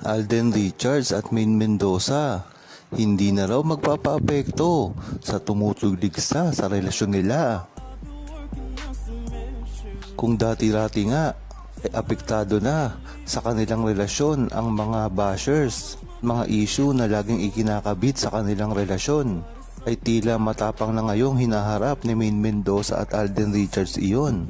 Alden Richards at Maine Mendoza hindi na raw magpapaapekto sa tumutugligsa sa relasyon nila. Kung dati-dati nga ay apektado na sa kanilang relasyon ang mga bashers, mga issue na laging ikinakabit sa kanilang relasyon, ay tila matapang na ngayong hinaharap ni Maine Mendoza at Alden Richards iyon,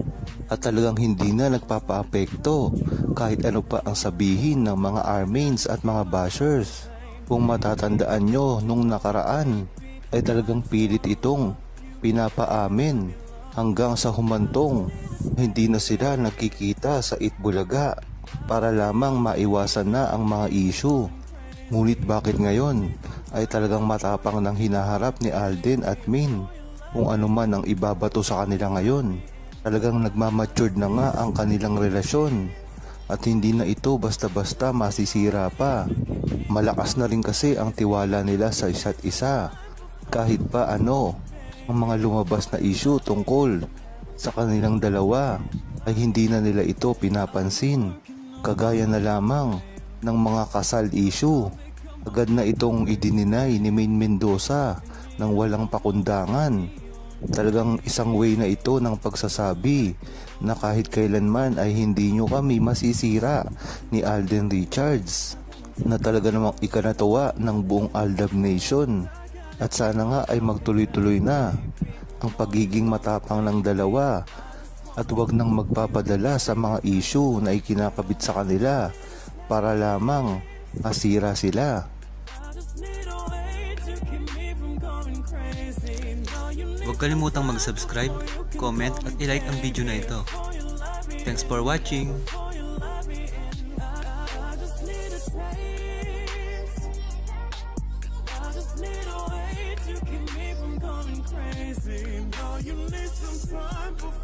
at talagang hindi na nagpapaapekto kahit ano pa ang sabihin ng mga armains at mga bashers. Kung matatandaan nyo nung nakaraan ay talagang pilit itong pinapaamin hanggang sa humantong hindi na sila nagkikita sa Itbulaga para lamang maiwasan na ang mga issue. Ngunit bakit ngayon ay talagang matapang ng hinaharap ni Alden at Maine kung ano man ang ibabato sa kanila ngayon? Talagang nagmamatured na nga ang kanilang relasyon at hindi na ito basta-basta masisira pa. Malakas na rin kasi ang tiwala nila sa isa't isa. Kahit pa ano ang mga lumabas na issue tungkol sa kanilang dalawa ay hindi na nila ito pinapansin. Kagaya na lamang ng mga kasal issue, agad na itong idininay ni Maine Mendoza ng walang pakundangan. Talagang isang way na ito ng pagsasabi na kahit kailanman ay hindi nyo kami masisira ni Alden Richards, na talaga namang ikanatuwa ng buong Aldab Nation. At sana nga ay magtuloy-tuloy na ang pagiging matapang ng dalawa at wag nang magpapadala sa mga issue na ikinakabit sa kanila para lamang masira sila. Huwag kalimutang mag-subscribe, comment at i-like ang video na ito. Thanks for watching!